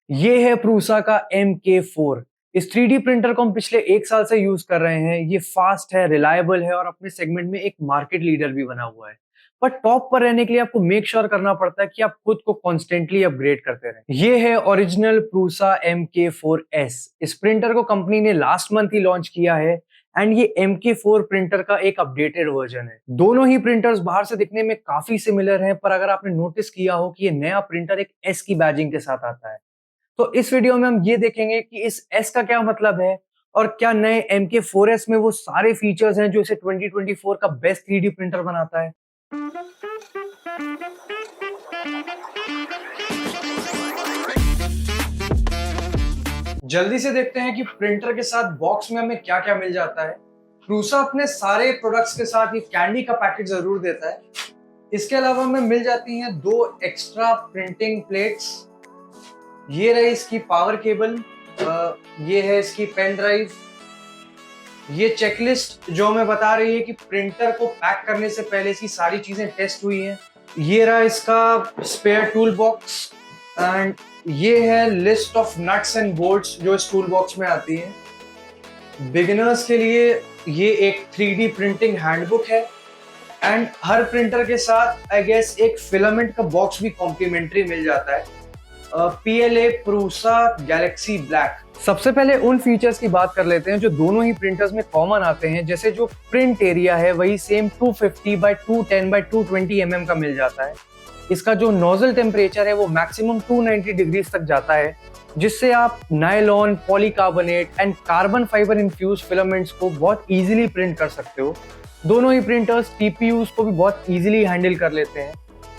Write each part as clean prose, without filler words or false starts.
ये है प्रूसा का MK4। इस 3D प्रिंटर को हम पिछले 1 साल से यूज कर रहे हैं। ये फास्ट है, रिलायबल है और अपने सेगमेंट में एक मार्केट लीडर भी बना हुआ है। पर टॉप पर रहने के लिए आपको मेक श्योर करना पड़ता है कि आप खुद को कॉन्स्टेंटली अपग्रेड करते रहें। ये है ओरिजिनल प्रूसा MK4S। इस प्रिंटर को कंपनी ने लास्ट मंथ ही लॉन्च किया है एंड ये MK4 प्रिंटर का एक अपडेटेड वर्जन है। दोनों ही प्रिंटर्स बाहर से दिखने में काफी सिमिलर हैं, पर अगर आपने नोटिस किया हो कि ये नया प्रिंटर एक S की बैजिंग के साथ आता है। तो इस वीडियो में हम ये देखेंगे कि इस S का क्या मतलब है और क्या नए MK4S में वो सारे फीचर्स हैं जो इसे 2024 का बेस्ट 3D प्रिंटर बनाता है। जल्दी से देखते हैं कि प्रिंटर के साथ बॉक्स में हमें क्या क्या मिल जाता है। प्रूसा अपने सारे प्रोडक्ट्स के साथ ये कैंडी का पैकेट जरूर देता है। इसके अलावा हमें मिल जाती हैं 2 एक्स्ट्रा प्रिंटिंग प्लेट्स। ये रही इसकी पावर केबल, ये है इसकी पेन ड्राइव, ये चेकलिस्ट जो हमें बता रही है कि प्रिंटर को पैक करने से पहले इसकी सारी चीजें टेस्ट हुई हैं। ये रहा इसका स्पेयर टूल बॉक्स एंड ये है list of nuts and bolts जो इस टूल बॉक्स में आती है। बिगिनर्स के लिए ये एक 3D प्रिंटिंग हैंडबुक है एंड हर प्रिंटर के साथ आई गेस एक फिलामेंट का बॉक्स भी कॉम्प्लीमेंट्री मिल जाता है। PLA Prusa galaxy black. सबसे पहले उन फीचर्स की बात कर लेते हैं जो दोनों ही प्रिंटर्स में कॉमन आते हैं। जैसे जो प्रिंट एरिया है वही सेम 250 बाय 210 बाय 220 mm का मिल जाता है। इसका जो नोजल टेम्परेचर है वो मैक्सिमम 290 डिग्रीज तक जाता है, जिससे आप nylon, polycarbonate and carbon fibre infuse filaments को बहुत इजीली प्रिंट कर सकते हो। दोनों ही प्रिंटर्स TPUs को भी बहुत इजीली हैंडल कर लेते हैं।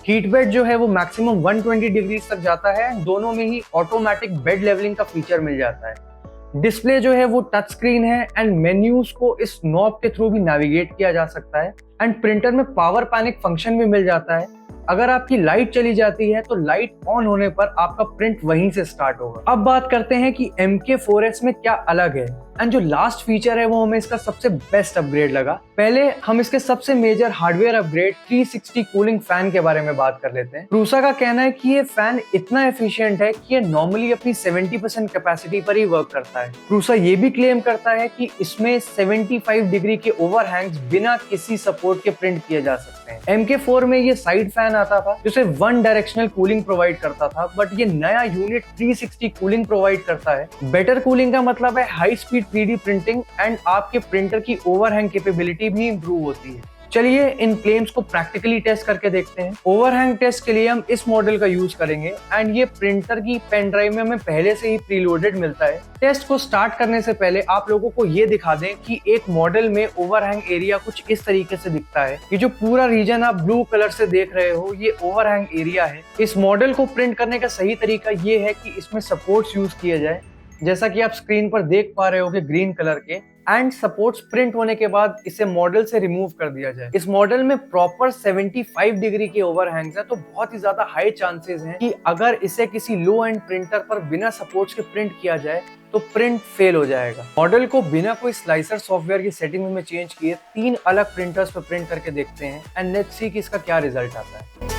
हीट बेड जो है वो मैक्सिमम 120 डिग्री तक जाता है। दोनों में ही ऑटोमेटिक बेड लेवलिंग का फीचर मिल जाता है। डिस्प्ले जो है वो टच स्क्रीन है एंड मेन्यूज को इस नॉब के थ्रू भी नेविगेट किया जा सकता है एंड प्रिंटर में पावर पैनिक फंक्शन भी मिल जाता है। अगर आपकी लाइट चली जाती है तो लाइट ऑन होने पर आपका प्रिंट वहीं से स्टार्ट होगा। अब बात करते हैं कि MK4S में क्या अलग है एंड जो लास्ट फीचर है वो हमें इसका सबसे बेस्ट अपग्रेड लगा। पहले हम इसके सबसे major hardware upgrade 360 cooling fan के बारे में बात कर लेते हैं। प्रूसा का कहना है कि ये फैन इतना एफिशिएंट है कि ये नॉर्मली अपनी 70% कैपेसिटी पर ही वर्क करता है। प्रूसा ये भी क्लेम करता है कि इसमें 75 डिग्री के ओवरहैंग्स बिना किसी सपोर्ट के प्रिंट किए जा सकते हैं। MK4 में ये साइड फैन आता था जो सिर्फ 1 डायरेक्शनल कूलिंग प्रोवाइड करता था, बट ये नया यूनिट 360 कूलिंग प्रोवाइड करता है। बेटर कूलिंग का मतलब है high speed 3D printing and आपके प्रिंटर की ओवरहैंग कैपेबिलिटी भी इंप्रूव होती है। चलिए इन क्लेम्स को प्रैक्टिकली टेस्ट करके देखते हैं। ओवरहैंग टेस्ट के लिए हम इस मॉडल का यूज करेंगे एंड ये प्रिंटर की पेन ड्राइव में हमें पहले से ही प्रीलोडेड मिलता है। टेस्ट को स्टार्ट करने से पहले आप लोगों को ये दिखा दें कि एक मॉडल में ओवरहैंग एरिया कुछ इस तरीके से दिखता है। ये जो पूरा रीजन आप ब्लू कलर से देख रहे हो ये ओवरहैंग एरिया है। इस मॉडल को प्रिंट करने का सही तरीका ये है कि इसमें सपोर्ट्स यूज किए जाए, जैसा कि आप स्क्रीन पर देख पा रहे हो कि ग्रीन कलर के, एंड सपोर्ट्स प्रिंट होने के बाद इसे मॉडल से रिमूव कर दिया जाए। इस मॉडल में प्रॉपर 75 डिग्री के ओवरहैंग्स है, तो बहुत ही ज्यादा हाई चांसेस हैं कि अगर इसे किसी लो एंड प्रिंटर पर बिना सपोर्ट्स के प्रिंट किया जाए तो प्रिंट फेल हो जाएगा। मॉडल को बिना कोई स्लाइसर सॉफ्टवेयर की सेटिंग में चेंज किए 3 अलग प्रिंटर्स पर प्रिंट करके देखते हैं एंड लेट्स सी कि इसका क्या रिजल्ट आता है।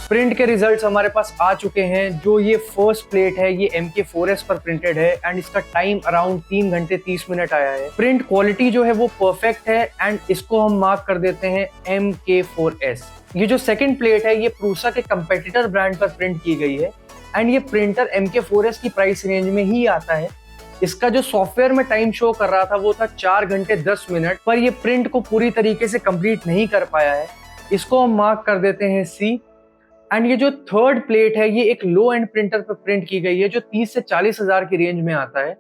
प्रिंट के रिजल्ट्स हमारे पास आ चुके हैं। जो ये फर्स्ट प्लेट है ये MK4S पर प्रिंटेड है एंड इसका टाइम अराउंड 3 घंटे 30 मिनट आया है। प्रिंट क्वालिटी जो है वो परफेक्ट है एंड इसको हम मार्क कर देते हैं MK4S। ये जो सेकंड प्लेट है ये प्रूसा के कंपेटिटर ब्रांड पर प्रिंट की गई है एंड ये प्रिंटर MK4S की प्राइस रेंज में ही आता है। इसका जो सॉफ्टवेयर में टाइम शो कर रहा था वो था 4 घंटे 10 मिनट, पर ये प्रिंट को पूरी तरीके से कंप्लीट नहीं कर पाया है। इसको हम मार्क कर देते हैं C। एंड ये जो थर्ड प्लेट है ये एक लो एंड प्रिंटर पर प्रिंट की गई है जो 30 से 40 हजार की रेंज में आता है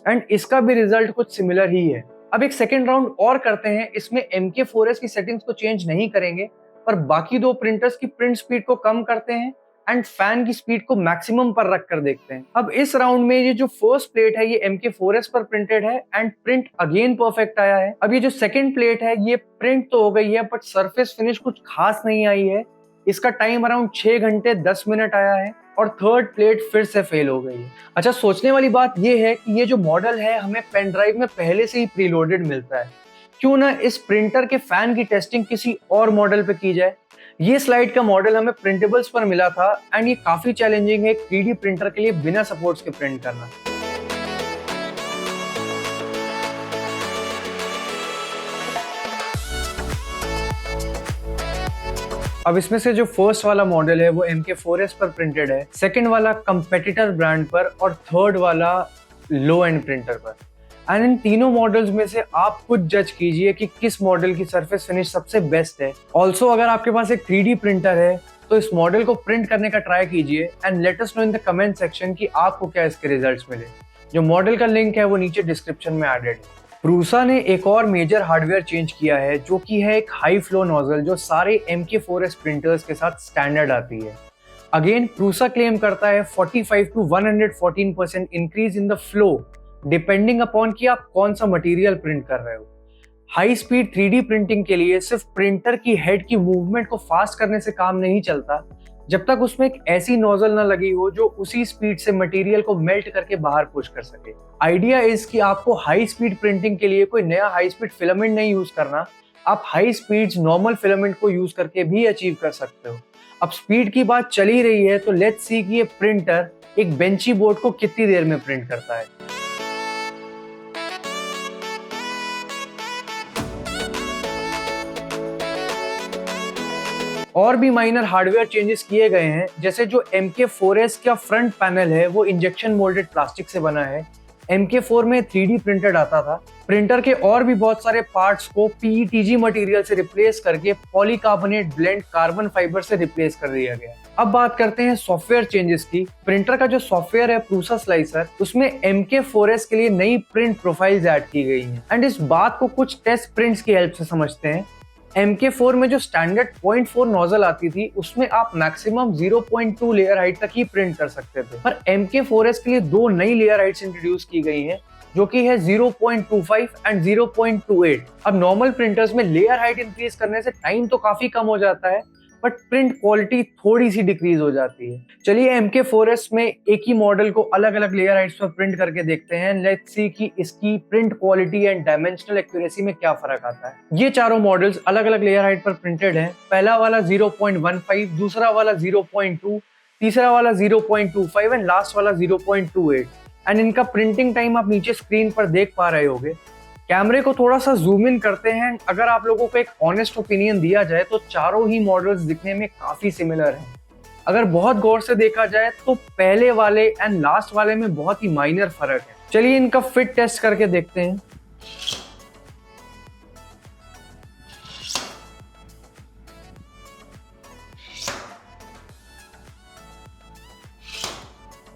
एंड इसका भी रिजल्ट कुछ सिमिलर ही है। अब एक सेकेंड राउंड और करते हैं। इसमें MK4S की सेटिंग्स को चेंज नहीं करेंगे, पर बाकी 2 प्रिंटर्स की प्रिंट स्पीड को कम करते हैं एंड फैन की स्पीड को मैक्सिमम पर रख कर देखते हैं। अब इस राउंड में ये जो फर्स्ट प्लेट है ये MK4S पर प्रिंटेड है एंड प्रिंट अगेन परफेक्ट आया है। अब ये जो सेकेंड प्लेट है ये प्रिंट तो हो गई है बट सरफेस फिनिश कुछ खास नहीं आई है। इसका टाइम अराउंड 6 घंटे 10 मिनट आया है और थर्ड प्लेट फिर से फेल हो गई है। अच्छा, सोचने वाली बात यह है कि ये जो मॉडल है हमें पेन ड्राइव में पहले से ही प्रीलोडेड मिलता है। क्यों ना इस प्रिंटर के फैन की टेस्टिंग किसी और मॉडल पे की जाए। ये स्लाइड का मॉडल हमें प्रिंटेबल्स पर मिला था एंड ये काफी चैलेंजिंग है एक 3D प्रिंटर के लिए बिना सपोर्ट्स के प्रिंट करना। अब इसमें से जो फर्स्ट वाला मॉडल है वो MK4S पर प्रिंटेड है, सेकंड वाला कंपेटिटर ब्रांड पर और थर्ड वाला लो एंड प्रिंटर पर। एंड इन तीनों मॉडल्स में से आप खुद जज कीजिए कि किस मॉडल की सरफेस फिनिश सबसे बेस्ट है। ऑल्सो अगर आपके पास एक 3D प्रिंटर है तो इस मॉडल को प्रिंट करने का ट्राई कीजिए and let us know in the comment section कि आपको क्या इसके रिजल्ट्स मिले। जो मॉडल का लिंक है वो नीचे डिस्क्रिप्शन में एडेड है। प्रूसा ने एक और मेजर हार्डवेयर चेंज किया है जो कि है एक हाई फ्लो नोजल जो सारे MK4S प्रिंटर्स के साथ स्टैंडर्ड आती है। अगेन प्रूसा क्लेम करता है 45 to 114% increase in the flow depending upon कि आप कौन सा मटेरियल प्रिंट कर रहे हो। हाई स्पीड 3D प्रिंटिंग के लिए सिर्फ प्रिंटर की हेड की मूवमेंट को फास्ट करने से काम नहीं चलता जब तक उसमें एक ऐसी नोजल ना लगी हो जो उसी स्पीड से मटेरियल को मेल्ट करके बाहर पुश कर सके। आइडिया इज कि आपको हाई स्पीड प्रिंटिंग के लिए कोई नया हाई स्पीड फिलामेंट नहीं यूज करना, आप हाई स्पीड्स नॉर्मल फिलामेंट को यूज करके भी अचीव कर सकते हो। अब स्पीड की बात चली रही है तो लेट्स सी कि ये प्रिंटर एक बेंची बोर्ड को कितनी देर में प्रिंट करता है। और भी माइनर हार्डवेयर चेंजेस किए गए हैं, जैसे जो MK4S का फ्रंट पैनल है वो इंजेक्शन मोल्डेड प्लास्टिक से बना है। MK4 में 3D प्रिंटेड आता था। प्रिंटर के और भी बहुत सारे पार्ट्स को PETG मटेरियल से रिप्लेस करके पॉलीकार्बोनेट ब्लेंड कार्बन फाइबर से रिप्लेस कर दिया गया। अब बात करते हैं सॉफ्टवेयर चेंजेस की। प्रिंटर का जो सॉफ्टवेयर है प्रूसा स्लाइसर, उसमें MK4S के लिए नई प्रिंट प्रोफाइल्स ऐड की गई हैं एंड इस बात को कुछ टेस्ट प्रिंट्स की हेल्प से समझते हैं। MK4 में जो स्टैंडर्ड 0.4 नोजल आती थी उसमें आप मैक्सिमम 0.2 लेयर हाइट तक ही प्रिंट कर सकते थे, पर MK4S के लिए दो नई लेयर हाइट्स इंट्रोड्यूस की गई हैं जो कि है 0.25 एंड 0.28। अब नॉर्मल प्रिंटर्स में लेयर हाइट इंक्रीज करने से टाइम तो काफी कम हो जाता है बट प्रिंट क्वालिटी थोड़ी सी डिक्रीज हो जाती है। चलिए MK4S में एक ही मॉडल को अलग अलग लेयर हाइट्स पर प्रिंट करके देखते हैं। लेट्स सी कि इसकी print quality and dimensional accuracy में क्या फर्क आता है। ये चारों मॉडल्स अलग अलग लेयर हाइट पर प्रिंटेड हैं। पहला वाला 0.15, दूसरा वाला 0.2, तीसरा वाला 0.25 एंड लास्ट वाला 0.28। एंड इनका प्रिंटिंग टाइम आप नीचे स्क्रीन पर देख पा रहे होंगे। कैमरे को थोड़ा सा जूम इन करते हैं। अगर आप लोगों को एक ऑनेस्ट ओपिनियन दिया जाए तो चारों ही मॉडल्स दिखने में काफी सिमिलर हैं। अगर बहुत गौर से देखा जाए तो पहले वाले एंड लास्ट वाले में बहुत ही माइनर फर्क है। चलिए इनका फिट टेस्ट करके देखते हैं।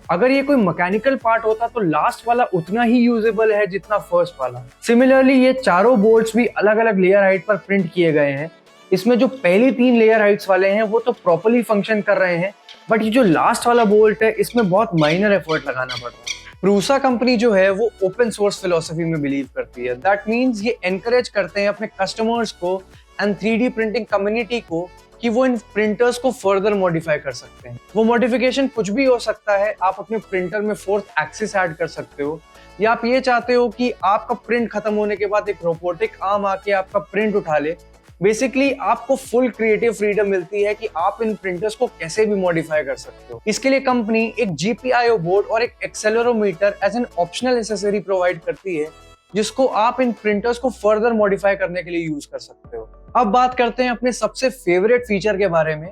अगर ये कोई मैकेनिकल पार्ट होता तो लास्ट वाला उतना ही यूजेबल है जितना फर्स्ट वाला। सिमिलरली ये चारों बोल्ट्स भी अलग अलग लेयर हाइट पर प्रिंट किए गए हैं। इसमें जो पहली 3 लेयर हाइट्स वाले हैं वो तो प्रॉपर्ली फंक्शन कर रहे हैं, बट ये जो लास्ट वाला बोल्ट है इसमें बहुत माइनर एफर्ट लगाना पड़ता है। प्रूसा कंपनी जो है वो ओपन सोर्स फिलोसफी में बिलीव करती है। दैट मीन्स ये एनकरेज करते हैं अपने कस्टमर्स को एंड 3D प्रिंटिंग कम्युनिटी को कि वो इन प्रिंटर्स को फर्दर मॉडिफाई कर सकते हैं। वो मॉडिफिकेशन कुछ भी हो सकता है। आप अपने प्रिंटर में 4th एक्सिस ऐड कर सकते हो, या आप ये चाहते हो कि आपका प्रिंट खत्म होने के बाद एक रोबोटिक आर्म आके आपका प्रिंट उठा ले। बेसिकली आपको फुल क्रिएटिव फ्रीडम मिलती है कि आप इन प्रिंटर्स को कैसे भी मॉडिफाई कर सकते हो। इसके लिए कंपनी एक GPIO बोर्ड और एक accelerometer as an optional accessory provide करती है जिसको आप इन प्रिंटर्स को फर्दर मॉडिफाई करने के लिए यूज कर सकते हो। अब बात करते हैं अपने सबसे फेवरेट फीचर के बारे में।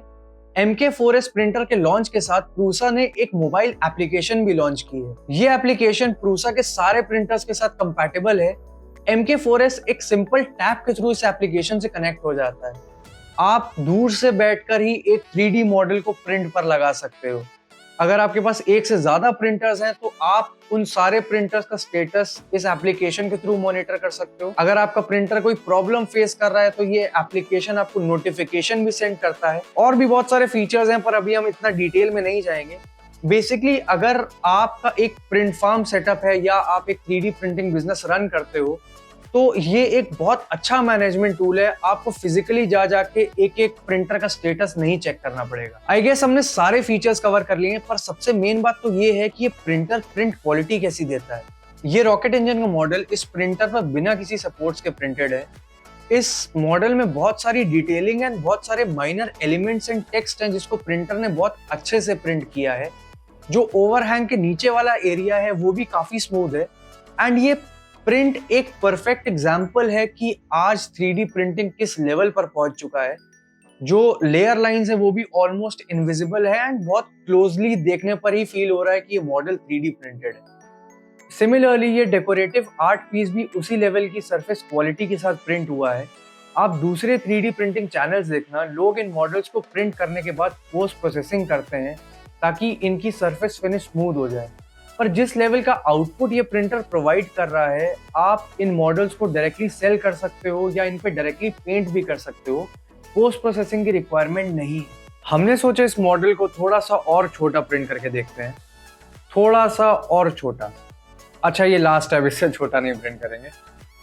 MK4S प्रिंटर के लॉन्च के साथ प्रूसा ने एक मोबाइल एप्लीकेशन भी लॉन्च की है। ये एप्लीकेशन प्रूसा के सारे प्रिंटर्स के साथ कंपैटिबल है। MK4S एक सिंपल टैप के थ्रू इस एप्लीकेशन से कनेक्ट हो जाता है। आप दूर से बैठकर ही एक 3D मॉडल को प्रिंट पर लगा सकते हो। अगर आपके पास एक से ज्यादा प्रिंटर्स हैं तो आप उन सारे प्रिंटर्स का स्टेटस इस एप्लीकेशन के थ्रू मॉनिटर कर सकते हो। अगर आपका प्रिंटर कोई प्रॉब्लम फेस कर रहा है तो ये एप्लीकेशन आपको नोटिफिकेशन भी सेंड करता है। और भी बहुत सारे फीचर्स हैं पर अभी हम इतना डिटेल में नहीं जाएंगे। बेसिकली अगर आपका एक प्रिंट फार्म सेटअप है या आप एक 3D प्रिंटिंग बिजनेस रन करते हो तो ये एक बहुत अच्छा मैनेजमेंट टूल है। आपको फिजिकली जा जाके एक एक प्रिंटर का स्टेटस नहीं चेक करना पड़ेगा। आई गेस हमने सारे फीचर्स कवर कर लिए हैं, पर सबसे मेन बात तो ये है कि ये प्रिंटर प्रिंट क्वालिटी कैसी देता है। ये रॉकेट इंजन का मॉडल इस प्रिंटर पर बिना किसी सपोर्ट्स के प्रिंटेड है। इस मॉडल में बहुत सारी डिटेलिंग एंड बहुत सारे माइनर एलिमेंट्स एंड टेक्स्ट हैं जिसको प्रिंटर ने बहुत अच्छे से प्रिंट किया है। जो ओवरहैंग के नीचे वाला एरिया है वो भी काफी स्मूथ है एंड ये प्रिंट एक परफेक्ट एग्जांपल है कि आज 3D प्रिंटिंग किस लेवल पर पहुंच चुका है। जो लेयर लाइंस है वो भी ऑलमोस्ट इनविजिबल है एंड बहुत क्लोजली देखने पर ही फील हो रहा है कि ये मॉडल 3D प्रिंटेड है। सिमिलरली ये डेकोरेटिव आर्ट पीस भी उसी लेवल की सरफेस क्वालिटी के साथ प्रिंट हुआ है। आप दूसरे 3D प्रिंटिंग चैनल्स देखना, लोग इन मॉडल्स को प्रिंट करने के बाद पोस्ट प्रोसेसिंग करते हैं ताकि इनकी सरफेस फिनिश स्मूथ हो जाए। पर जिस लेवल का आउटपुट ये प्रिंटर प्रोवाइड कर रहा है, आप इन मॉडल्स को डायरेक्टली सेल कर सकते हो या इन पे डायरेक्टली पेंट भी कर सकते हो। पोस्ट प्रोसेसिंग की रिक्वायरमेंट नहीं है। हमने सोचा इस मॉडल को थोड़ा सा और छोटा प्रिंट करके देखते हैं, थोड़ा सा और छोटा। अच्छा ये लास्ट है, इससे छोटा नहीं प्रिंट करेंगे।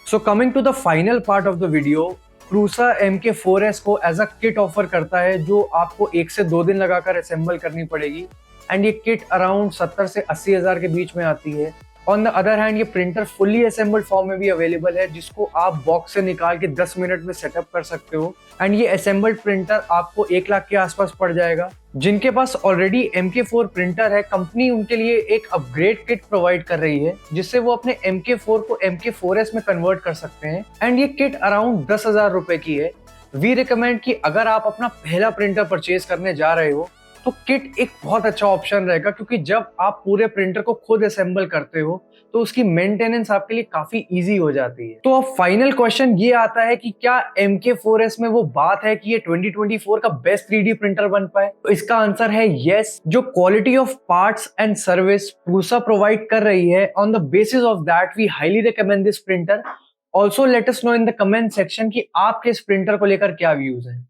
So coming to the final part of the video, Prusa MK4S को एज अ किट ऑफर करता है जो आपको 1 से 2 दिन लगाकर असेंबल करनी पड़ेगी एंड ये किट अराउंड 70 से 80 हज़ार के बीच में आती है। ऑन द अदर हैंड ये प्रिंटर फुल्ली असेंबल्ड फॉर्म में भी अवेलेबल है जिसको आप बॉक्स से निकाल के 10 मिनट में सेटअप कर सकते हो एंड ये असेंबल्ड प्रिंटर आपको 1 लाख के आसपास पड़ जाएगा। जिनके पास ऑलरेडी MK4 प्रिंटर है, कंपनी उनके लिए एक अपग्रेड किट प्रोवाइड कर रही है जिससे वो अपने MK4 को MK4S में कन्वर्ट कर सकते हैं एंड ये किट अराउंड 10,000 रुपए की है। वी रिकमेंड कि अगर आप अपना पहला प्रिंटर परचेज करने जा रहे हो तो किट एक बहुत अच्छा ऑप्शन रहेगा, क्योंकि जब आप पूरे प्रिंटर को खुद असेंबल करते हो तो उसकी मेंटेनेंस आपके लिए काफी इजी हो जाती है। तो अब फाइनल क्वेश्चन ये आता है कि क्या MK4S में वो बात है कि ये 2024 का बेस्ट 3D प्रिंटर बन पाए? तो इसका आंसर है यस। जो quality of parts and service Prusa provide कर रही है, on the basis of that we highly recommend this printer. Also let us know in the comment section कि आपके इस प्रिंटर को लेकर क्या व्यूज है।